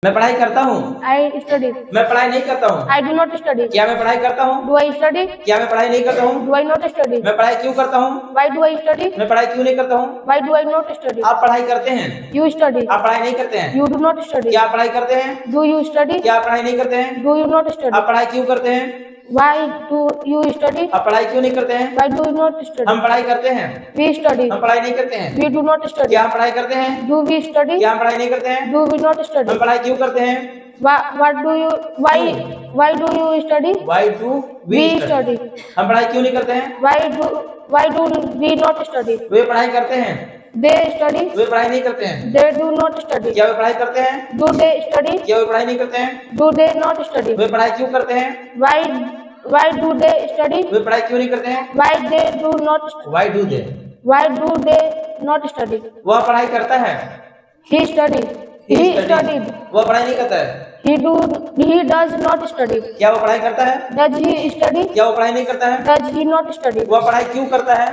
मैं पढ़ाई करता हूँ। I study. मैं पढ़ाई नहीं करता हूँ। I do not study. क्या मैं पढ़ाई करता हूँ? Do I study? क्या मैं पढ़ाई नहीं करता हूँ? Do I not study? मैं पढ़ाई क्यों करता हूँ? Why do I study? मैं पढ़ाई क्यों नहीं करता हूँ? Why do I not study? आप पढ़ाई करते हैं। You study. आप पढ़ाई नहीं करते हैं। You do not study. क्या आप पढ़ाई करते हैं? Do you study? क्या आप पढ़ाई नहीं करते हैं? Do you not study? आप पढ़ाई क्यों करते हैं? Why do you study? आप पढ़ाई क्यों नहीं करते हैं? Why do you not study? हम पढ़ाई करते हैं। We study. हम पढ़ाई नहीं करते हैं। We do not study. क्या हम पढ़ाई करते हैं? Do we study? क्या हम पढ़ाई नहीं करते हैं? Do we not study? हम पढ़ाई क्यों करते हैं? What do you? Why do you study? Why do we study? हम पढ़ाई क्यों नहीं करते हैं? Why do we not study? वे पढ़ाई करते हैं। They study. वे पढ़ाई नहीं करते हैं। They do not study. क्या वे पढ़ाई करते हैं? Do they study? क्या वे पढ़ाई नहीं करते हैं? Do they not study? वे पढ़ाई क्यों करते हैं? Why do they study? वे पढ़ाई क्यों नहीं करते हैं? Why they do not study? Why do they? Why do they not study? वह पढ़ाई करता है। He studied. He studied. वह पढ़ाई नहीं करता है। He does not study. क्या वो पढ़ाई करता है? Does he study? क्या वो पढ़ाई नहीं करता है? Does he not study? वह पढ़ाई क्यों करता है?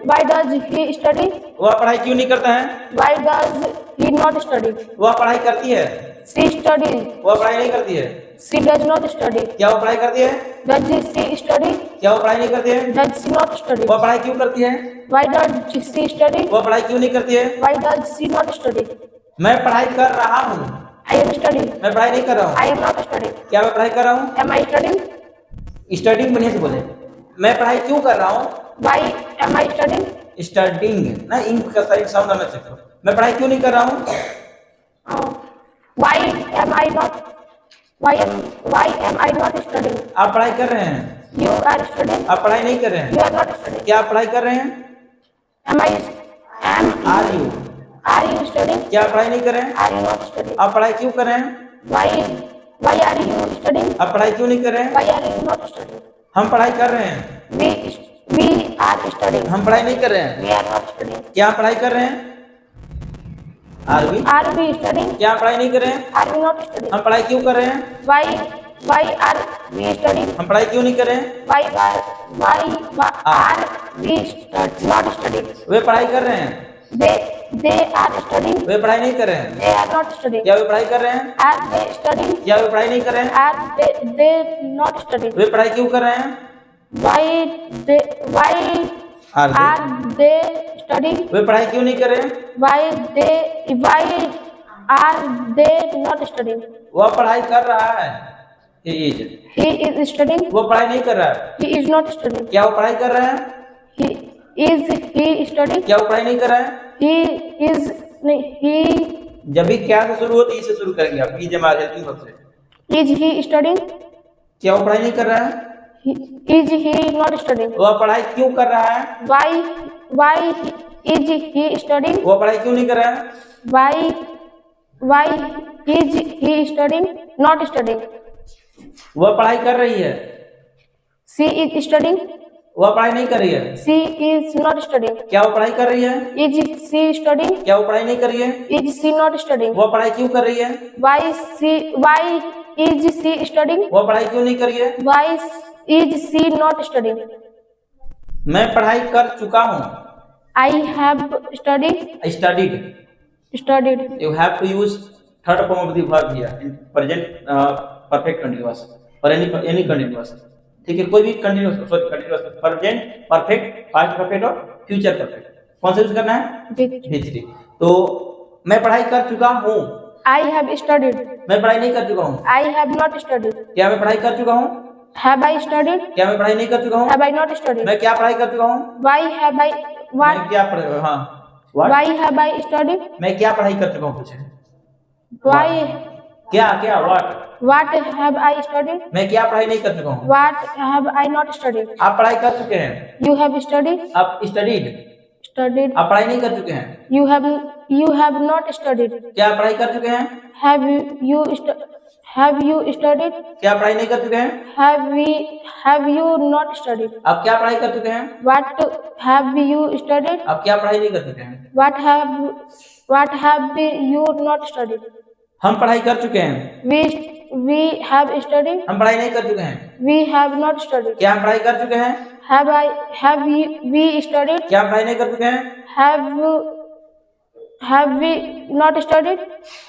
Why does he study? वह पढ़ाई क्यों नहीं करता है? Why does he not study? वह पढ़ाई करती है। She studies. वह पढ़ाई नहीं करती है। She does not study. क्या वो पढ़ाई करती है? Does she study? क्या वो पढ़ाई नहीं करती है? Does she not study? वह पढ़ाई क्यों करती है? Why does she study? वह पढ़ाई क्यों नहीं करती है? Why does she not study? मैं पढ़ाई कर रहा हूँ। I am studying. मैं पढ़ाई नहीं कर रहा हूँ। I am not studying. क्या मैं पढ़ाई कर रहा हूँ? Am I studying? स्टडिंग बढ़िया से बोले। मैं पढ़ाई क्यों कर रहा हूँ? Why am I studying? Studying ना इंक का सही साउंड में चेक करो। मैं पढ़ाई क्यों नहीं कर रहा हूँ? Why am I not? Why am I not studying? आप पढ़ाई कर रहे हैं। You are studying. आप पढ़ाई नहीं कर रहे हैं। You are not studying. क्या आप पढ़ाई कर रहे हैं? Are you? Are you studying? क्या आप पढ़ाई नहीं कर रहे हैं? Are you not studying? आप पढ़ाई क्यों कर रहे हैं? Why are you studying? आप पढ़ाई क्यों नहीं कर रहे हैं? Why are you not studying? हम पढ़ाई कर रहे हैं। We are studying. हम पढ़ाई नहीं कर रहे हैं। We are not studying. क्या आप पढ़ाई कर रहे हैं? Are we? Are we studying? क्या आप पढ़ाई नहीं कर रहे हैं? Are we not studying? हम पढ़ाई क्यों कर रहे हैं? Why are we studying? हम पढ़ाई क्यों नहीं कर रहे हैं? Why are we not studying? वे पढ़ाई कर रहे हैं। They are studying. वे पढ़ाई नहीं कर रहे हैं। They are not studying. क्या वे पढ़ाई कर रहे हैं? Are they studying? क्या वे पढ़ाई नहीं कर रहे हैं? Are they not studying? वे पढ़ाई क्यों कर रहे हैं? Why are are they studying? वे पढ़ाई क्यों नहीं कर रहे हैं? Why are they not studying? वह पढ़ाई कर रहा है। He He is studying. वो पढ़ाई नहीं कर रहा है। He is not studying. क्या वो पढ़ाई कर रहा है? He studying? क्या वो पढ़ाई नहीं कर रहा है? He जब भी क्या से शुरू होती इससे शुरू करेंगे आप। जमा हेल्पिंग वर्ब से। is he studying? क्या वो पढ़ाई नहीं कर रहा है? Is he not studying? वह पढ़ाई क्यों कर रहा है? Why is he studying? वह पढ़ाई क्यों नहीं कर रहा है? Why is he studying? Not studying. वह पढ़ाई कर रही है। She is studying. वह पढ़ाई नहीं कर रही है। She is not studying. क्या वो पढ़ाई कर रही है? Is she studying? क्या वो पढ़ाई नहीं कर रही है? Is she not studying? वह पढ़ाई क्यों कर रही है? Why is she studying? वह पढ़ाई क्यों नहीं कर रही है? Why is she not studying? मैं पढ़ाई कर चुका हूँ। I have studied. I studied. You have to use third form of the verb here in present perfect continuous or any continuous. ठीक है, कोई भी continuous present perfect past perfect और फ्यूचर परफेक्ट कौन सा यूज करना है? V3। तो मैं पढ़ाई कर चुका हूँ। I have studied. मैं पढ़ाई नहीं कर चुका हूँ। I have not studied. क्या मैं पढ़ाई कर चुका हूँ? Have I studied? क्या मैं पढ़ाई नहीं कर चुका हूँ? Have I not studied? मैं क्या पढ़ाई कर चुका हूँ? मैं क्या पढ़ हाँ What? Why have I studied? मैं क्या पढ़ाई कर चुका हूँ पूछे। क्या What have I studied? मैं क्या पढ़ाई नहीं कर चुका हूँ। What have I not studied? आप पढ़ाई कर चुके हैं। You have studied. आप स्टडीड। आप पढ़ाई नहीं कर चुके हैं। You have not studied. क्या पढ़ाई कर चुके हैं? Have you studied? क्या पढ़ाई नहीं कर चुके हैं? Have you not studied? आप क्या पढ़ाई कर चुके हैं? What have you studied? आप क्या पढ़ाई नहीं कर चुके हैं? What have you not studied? हम पढ़ाई कर चुके हैं। We have studied. हम पढ़ाई नहीं कर चुके हैं। We have not studied. क्या हम पढ़ाई कर चुके हैं? Have we studied? क्या हम पढ़ाई नहीं कर चुके हैं? Have have we not studied?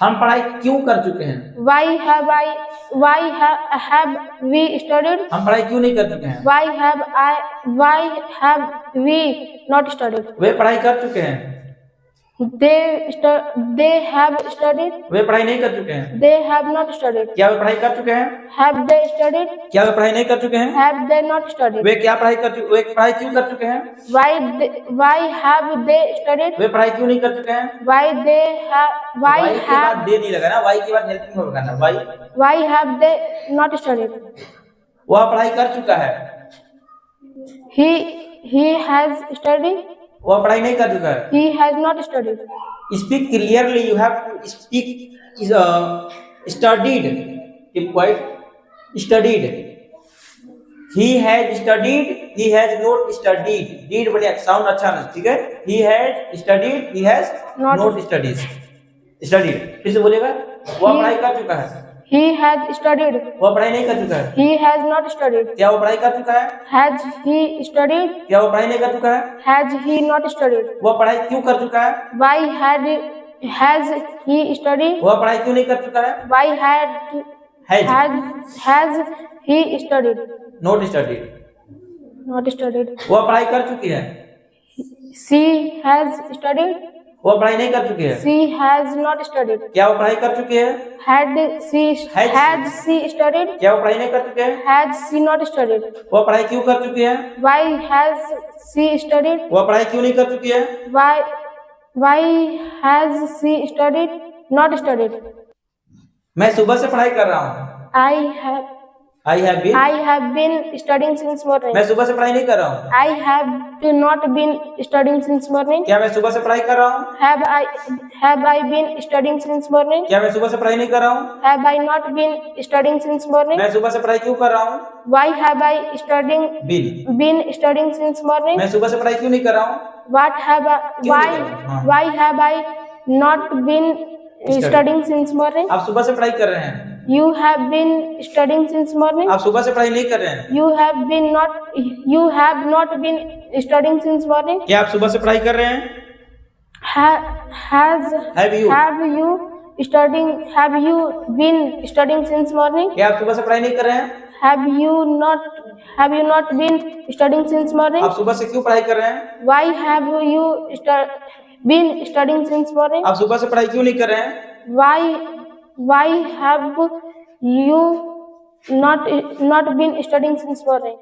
हम पढ़ाई क्यों कर चुके हैं? Why have we studied? हम पढ़ाई क्यों नहीं कर चुके हैं? Why have we not studied? वे पढ़ाई कर चुके हैं। They have studied. वे पढ़ाई नहीं कर चुके हैं। They have not studied. क्या वे पढ़ाई कर चुके हैं? Have they studied? क्या वे पढ़ाई नहीं कर चुके हैं? Have they not studied? वे क्या पढ़ाई कर चुके? वे पढ़ाई क्यों कर चुके हैं? Why have they studied? वे पढ़ाई क्यों नहीं कर चुके हैं? Why Why के बाद दे नहीं लगाना, वाई के बाद हेल्पिंग वर्ब लगाना। Why have they not studied? वह पढ़ाई कर चुका है। He has studied. वह पढ़ाई नहीं कर चुका है। He has not studied. Speak clearly. You have to speak studied. Keep quiet. Studied. He has studied. He has not studied. Did बढ़िया साउंड अच्छा है, ठीक है। He has studied. He has not studied. Studied. फिर से बोलेगा। वह पढ़ाई कर चुका है। He has studied. वह पढ़ाई नहीं कर चुका है। He has not studied. क्या वो पढ़ाई कर चुका है? Has he studied? क्या वो पढ़ाई नहीं कर चुका है? Has he not studied? वह पढ़ाई क्यों कर चुका है? Why has he studied? वह पढ़ाई क्यों नहीं कर चुका है? Why Has has he studied? not studied. Not studied. वह पढ़ाई कर चुकी है। She has studied. वह पढ़ाई नहीं कर चुकी है। She has not studied. क्या वो पढ़ाई कर चुकी है? Had she studied? क्या वो पढ़ाई नहीं कर चुके हैं? Had she not studied? वह पढ़ाई क्यों कर चुकी है? Why has she studied? वह पढ़ाई क्यों नहीं कर चुकी है? Why has she studied? Not studied. मैं सुबह से पढ़ाई कर रहा हूँ। I have been studying since morning. मैं सुबह से पढ़ाई नहीं कर रहा हूँ। I have not been studying since morning. क्या मैं सुबह से पढ़ाई कर रहा हूँ? Have I been studying since morning? क्या मैं सुबह से पढ़ाई नहीं कर रहा हूँ? Have I not been studying since morning? मैं सुबह से पढ़ाई क्यों कर रहा हूँ? Why have I been studying since morning? मैं सुबह से पढ़ाई क्यों नहीं कर रहा हूँ? Why have I not been studying since morning? आप सुबह से पढ़ाई कर रहे हैं। You have been studying since morning. आप सुबह से पढ़ाई नहीं कर रहे हैं। You have not been studying since morning. क्या आप सुबह से पढ़ाई कर रहे हैं? Have you been studying since morning? क्या आप सुबह से पढ़ाई नहीं कर रहे हैं? Have you not been studying since morning? आप सुबह से क्यों पढ़ाई कर रहे हैं? Why have you been studying since morning? आप सुबह से पढ़ाई क्यों नहीं कर रहे हैं? Why have you not been studying since morning?